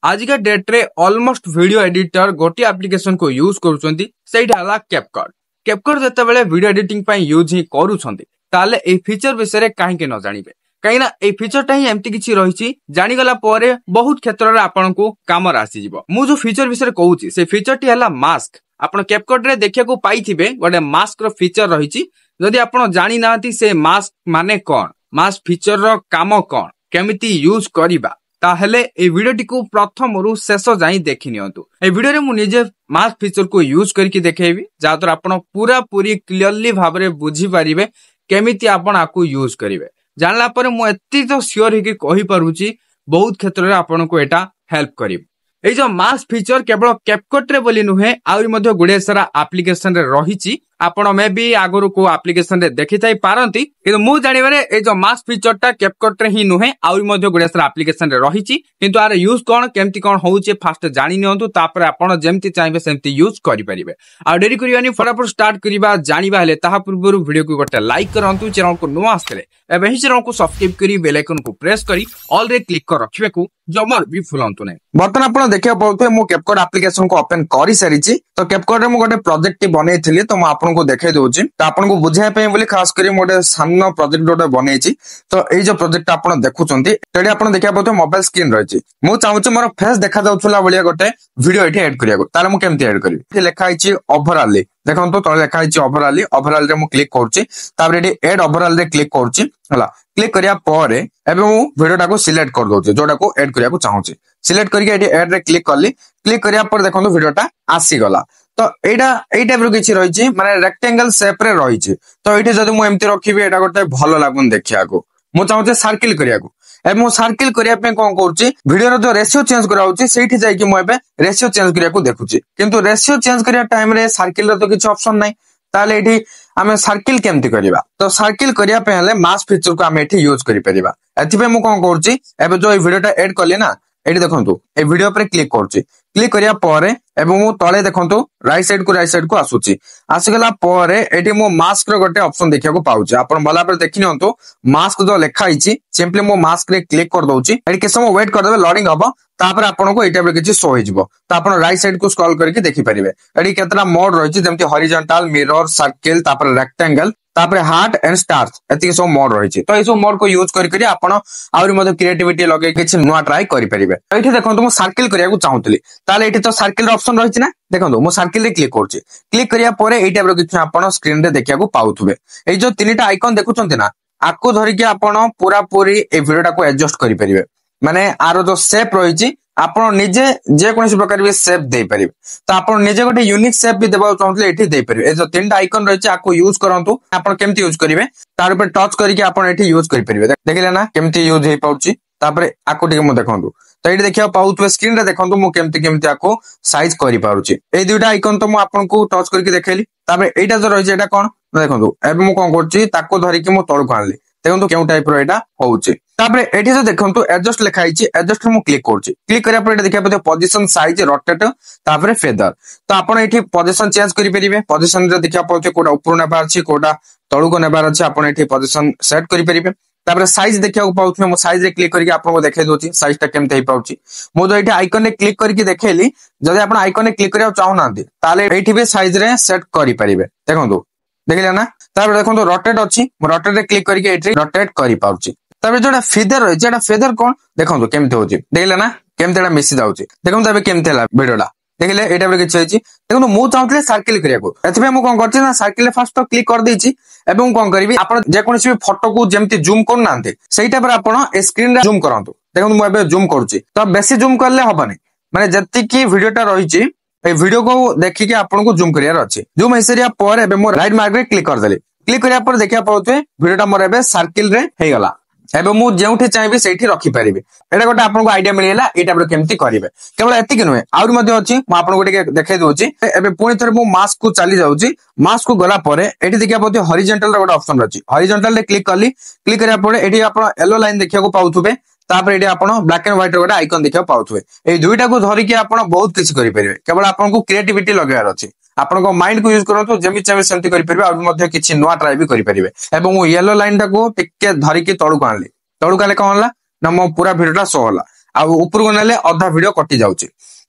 आजिका date रे almost video editor गोटे application को यूज करूछंती सेटा हला कैपकट। कैपकट जते बेले वीडियो एडिटिंग पई यूज ही करूछंती ताले ए फीचर विषय काहे के न जानिबे कहीं ए फीचरटा ही एमती किछि रहिछि जानि गला परे बहुत क्षेत्र रे आपन को काम आसी जिवो। मु जो फीचर विषय कहूछि से फीचरटी हला मास्क। आपन कैपकट रे देखिया को पाइथिबे गोटे मास्क रो फीचर रहिछि। जदि आपन जानि नांती से मास्क माने कोन, मास्क फीचर रो काम कोन, केमिति यूज करिबा ताहेले ए वीडियोटी को प्रथम रु शेष जाई देखि नियंतु। ए वीडियो रे मु निजे मास्क फीचर को यूज करके देखेबी जातर आपन पूरा पूरी क्लियरली भाबरे बुझी परिबे केमिति आपन आकु यूज करिवे। जानला पर मु एत्ती तो श्योर हे कि कहि पारुची बहुत क्षेत्र रे आपन को एटा हेल्प करिव। ए जो मास्क फीचर केवल कैपकट रे बोली नुहे आउरी मध्ये गुडे सारा एप्लीकेशन रे रहिची। आपण मे भी आगरु को एप्लीकेशन रे देखि थाई पारंती किंतु मु जानिबारे ए जो मास्क फीचरटा कैपकट रे ही नुहे आउरी मध्ये गुडे सारा एप्लीकेशन रे रहिची किंतु आर यूज कोन केमति कोन होउचे फास्ट जानि नियंतु तापर आपण जेमति चाइबे सेमति यूज करि परिबे। आ डेरी करियानी फटाफट स्टार्ट करिबा जानिबा हेले ताहा पूर्वरु वीडियो को गोटे लाइक करंतु। चैनल को नुआ आस्तेले एबे ही चैनल को सब्सक्राइब करी बेल आइकन को प्रेस करी ऑल रे क्लिक कर रखिबे को जमर भी फुलंतु नै। बर्तन आपण देखिया पड़थि मु कैपकट एप्लीकेशन को ओपन करि सारिची। तो कैपकट रे मु गोटे प्रोजेक्ट बनेइथिली तो मु आपण को देखाइ दोछि तो आपण को बुझाय पय बोली खास करी मोटे सानो प्रोजेक्ट गोटे बनेइची। तो एई जो प्रोजेक्ट आपण देखुचंती तेडी आपण देखिया पड़थि मोबाइल स्क्रीन रहिची। मु चाहूछि मोर फेस देखा जाउछला बलिया गोटे वीडियो एठी ऐड करिया को ताले मु केमति ऐड करिवि। एठी लेखा आइची ओवरऑल देखंतो तळे लेखा आइची ओवरऑल रे मु क्लिक करछि तापर एठी ऐड ओवरऑल रे क्लिक करछि हला। क्लिक करिया परे एबे मु वीडियोटा को सिलेक्ट कर दोछि जोडा को ऐड करिया को चाहूछि। सिलेक्ट करके एठी ऐड रे क्लिक करली। क्लिक करिया पर देखंतो वीडियोटा आसी गला। तो एटा एई टाइप रो किछि रहिछि माने रेक्टेंगल शेप रे रहिछि। तो एठी जदि मु एम्ति रखिबे एटा गोटे भलो लागुन देखिया को मु चाहूछि सर्किल करिया को। ए मु सर्किल करिया पे कोन करछि वीडियो रो जो रेशियो चेंज कराउछि सेठी जाय कि मु एबे रेशियो चेंज करिया को देखुछि किंतु रेशियो चेंज करिया टाइम रे सर्किल रो तो किछि ऑप्शन नै। ताले एठी आमे सर्किल केमति करिबा तो सर्किल करिया पे हले मास्क फीचर को आमे एठी यूज करि परिबा। एथि पे मु कोन करछि एबे जो वीडियोटा ऐड करले ना एठी देखंतु ए वीडियो पर क्लिक करछि। क्लिक करिया परे एबे मु तळे देखंतु राइट साइड को आसुछि। आसीगला परे एठी मु मास्क रो गोटे ऑप्शन देखिया को पाउछि। आपण बला पर देखि नियंतु मास्क जो लेखा आइछि सिंपली मु मास्क रे क्लिक कर दोछि। एठी के समय वेट कर देबे लोडिंग हबो तापर आपण को एटा पर किछि शो होई जिवो। तो आपण राइट साइड को स्क्रॉल करके देखि परिबे। एठी केतरा मोड रहिछि जेमति हॉरिजॉन्टल मिरर सर्किल तापर रेक्टेंगल तापर हार्ट एंड स्टार्स एति सब मोड रहिछि। तो ए सब मोड को यूज करी आपण आउरी मध्ये क्रिएटिविटी लगे किछि नुवा ट्राई करि परिबे। एठी देखंतु मु सर्किल करिया को चाहूतली ताले एठी तो सर्किल रो ऑप्शन रहिछि ना देखंतु मु सर्किल रे क्लिक करछि। क्लिक करिया परे एई टाइप रो किछि आपण स्क्रीन रे देखिया को पाउथुबे। ए जो तीनटा आइकन देखुचंती ना आको धरि के आपण पूरा पूरी ए वीडियोटा को एडजस्ट करि परिबे। माने आरो जो शेप रहिछि आपण निजे जे कोनसी प्रकार भी शेप दे परिबे। तो आपण निजे गोटे यूनिक शेप भी देबा चाहतले एठी दे परिबे। ए जो तीनटा आइकन रहिछि आको यूज करंतु आपण केमति यूज करिवे तार ऊपर टच करके आपण एठी यूज करि परिबे। देखिले ना केमति यूज हे पाउछि तापर आको टिके मु देखंतु तो एठी देखिया पाउथवे स्क्रीन रे देखंतु मु केमति आको साइज करि पारुछि। ए दुइटा आइकन तो मु आपण को टच करके देखेली तापर एटा जो रहिछि एटा कोन देखंतु एबे मु कोन करछि ताको धरि के मु तळु कानली देखंतु केउ टाइप रो एटा होउछि। तापर एठी जो देखंतु एडजस्ट लेखा आइछि एडजस्ट मु क्लिक करछि। क्लिक करिया पर एटा देखिया पते पोजीशन साइज रोटेट तापर फेदर। तो आपण एठी पोजीशन चेंज करि परिबे। पोजीशन रे देखिया पते कोडा ऊपर नेबार अछि कोडा तळु को नेबार अछि आपण एठी पोजीशन सेट करि परिबे। तापर साइज देखिया को पाउथमे मु साइज रे क्लिक करके आपन को देखाइ दोछि साइज ता केमते हे पाउछि। मु जो एठी आइकन रे क्लिक करके देखेली जदि आपण आइकन रे क्लिक करिया चाहू नांती ताले एठी भी साइज रे सेट करि परिबे। देखंतु देखिले ना तापर देखंतु रोटेट अछि मु रोटेट रे क्लिक करके एठी रोटेट करि पाउछि। तापर जोडा फेदर रहि जेडा फेदर कोन देखंतु केमते होछि देखिले ना केमते एटा मिसि जाउछि। देखंतु एबे केमते हला वीडियोटा देखिले एटा पर किछ होछि। देखंतु मु चाहतले सर्किल करिया को एथबे मु कोन करछि ना सर्किल रे फर्स्ट तो क्लिक कर दैछि एबे मु कोन करिवि आपण जे कोनसी भी फोटो को जेमति जूम कर नांते सेटा पर आपण ए स्क्रीन रे जूम करंतु। देखंतु मु एबे जूम करछि तो बेसी जूम करले हबनी माने जति की वीडियोटा रहिछि ए वीडियो को देखि के आपण को जूम करियार अछि। जूम हेसरिया पर एबे मो राइट मार्क रे क्लिक कर देली। क्लिक करिया पर देखिया पाउथे वीडियोटा मोर एबे सर्किल रे हे गला। एबे मु जेउठी चाहबे सेठी रखि परिबे। एटा गोटे आपन को आईडिया मिलिला एटा पर केमति करिवे। केवल एति कि नुहे आउर मध्ये अछि मु आपन को टिके देखाइ दोछि। एबे पुनी थरे मु मास्क को चली जाउछि। मास्क को गला परे एठी देखिया पते हॉरिजॉन्टल रो गोटे ऑप्शन अछि। हॉरिजॉन्टल रे क्लिक करली। क्लिक करिया परे एठी आपन येलो लाइन देखिया को पाउथुबे तापर एठी आपण ब्लैक एंड व्हाइट रो गोटे आइकन देखिया पाउथुबे। ए दुईटा को धरि के आपण बहुत किछ करि परिबे। केवल आपण को क्रिएटिविटी लगायर अछि। आपण को माइंड को यूज करंतु जेमि चाहे सेमति करि परिबे और मध्ये किछ नुवा ट्राई भी करि परिबे। एबं मु येलो लाइन टा को टिके धरि के तळु कानली तळु काले कोन हला ना मो पूरा वीडियोटा शो होला। ऊपर को नेले अधा वीडियो कटि जाउची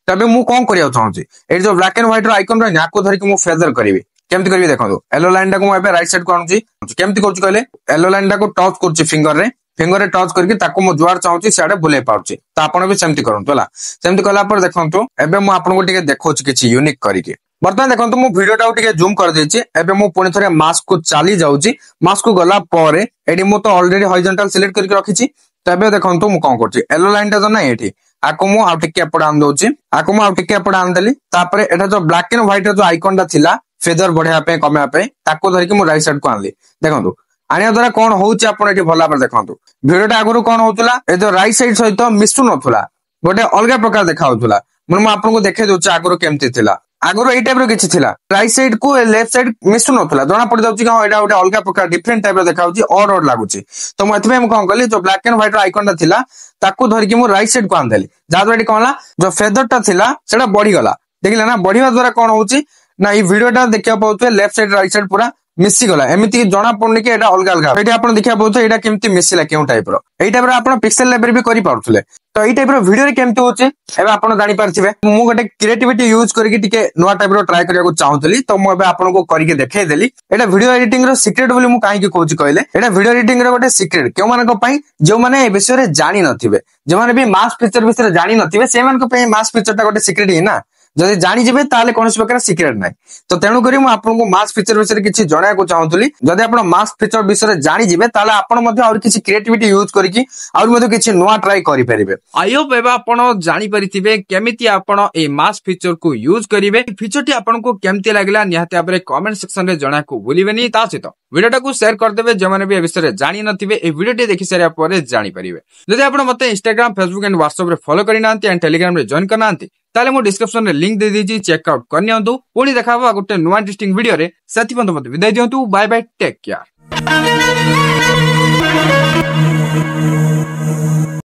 तबे मु कोन करिया चाहूची ए जो black and white row icon रो याको धरि कि मु फेदर करिवि केमति करिवि देखंतु येलो लाइन टा को मु एबे राइट साइड को आनुची केमति करछु कहले येलो लाइन टा को टच करछि फिंगर रे टच करके ताको मु जुआर चाहूची सियाडे बुले पाउची त आपण भी सेमति करंतु हला सेमति कला पर देखंतु एबे मु आपण को टिके देखौची किछि यूनिक करिके बर्तमान देखंतु मु वीडियो टा टिके जूम कर देछि एबे मु पुनी थरे मास्क को चाली जाउची मास्क को गला परे एडी मु तो ऑलरेडी हॉरिजॉन्टल सिलेक्ट करके रखिछि तबे देखंतु मु कोन करछि येलो लाइन टा जो ना एठी आको मु आउ टिके एपड आन दउची आको मु आउ टिके एपड आन देली तापरे एटा जो ब्लैक एंड व्हाइट जो आइकन टा थिला फेदर बढ़िया पे कमेया पे ताको धरि कि मु राइट साइड को आनली देखंतु आनिया द्वारा कोन होउची आपण एठी भला पर देखंतु वीडियो टा आगुरु कोन होउतला ए जो राइट साइड सहित मिसु नथुला गोटे अलगा प्रकार देखा होउतला मु आपन को देखे दउची आगुरु केमति थिला आगुरु एई टाइप रो किछि थिला राइट साइड को लेफ्ट साइड मिसु नथुला जणा पड़ जाउची कि एटा गोटे अलगा प्रकार डिफरेंट टाइप रो देखा होउची और लागुची तो मु एथमे हम कोन करली जो black and white row icon टा थिला ताको धरि कि मु राइट साइड को आन देली जा द्वारा कोनला जो फेदर टा थिला सेटा बढ़ी गला देखिला ना बढ़िवा द्वारा कोन होउची ना ई वीडियो टा देखिया पाउतबे लेफ्ट साइड राइट साइड पूरा मिसी गला एमिति जना पड़नी कि एटा अलग अलग एटा आपण देखिया बहुत एटा केमति मिसिला केउ टाइप रो एई टाइप रो आपण पिक्सेल लेवल भी करि पाउथले तो एई टाइप रो वीडियो रे केमति होचे एबे आपण जानि पारथिबे मु गोटे क्रिएटिविटी यूज करके टिके नवा टाइप रो ट्राई करिया को चाहतली तो मु एबे आपण को करके देखाई देली एटा वीडियो एडिटिंग रो सीक्रेट बोली मु काहे कि कहूची कहले एटा वीडियो एडिटिंग रो गोटे सीक्रेट केउ माने को पई जो माने ए विषय रे जानि नथिबे जे माने भी मास पिक्चर विषय रे जानि नथिबे से मान को पई मास पिक्चर ता गोटे सीक्रेट ही ना जदि जानि जेबे ताले कोनोस प्रकार सीक्रेट नै तो तेनु करी मु आपन को मास फीचर विषय किछि जणाया को चाहतली जदि आपन मास फीचर विषय जानि जेबे ताले आपन मध्ये और किछि क्रिएटिविटी यूज करिकि और मध्ये किछि नवा ट्राई करि परिबे आई होप एबा आपन जानि परिथिबे केमिति आपन ए मास फीचर को यूज करिवे फीचर टी आपन को केमिति लागला निहाते आपरे कमेंट सेक्शन रे जणा को भूलिबेनी ता सहित वीडियो टा को शेयर कर देबे जे माने भी ए विषय जानि नथिबे ए वीडियो टी देखि सारिया परे जानि परिबे जदि आपन मते इंस्टाग्राम फेसबुक एंड व्हाट्सएप रे फॉलो करिनांती एंड टेलीग्राम रे जॉइन करनांती ताले मो डिस्क्रिप्शन रे लिंक दे दीजी चेकआउट करनियंतु पुणी देखाबा गोटे नुवा इंटरेस्टिंग वीडियो रे साथी बंधु मते विदाय दियंतु बाय बाय टेक केयर।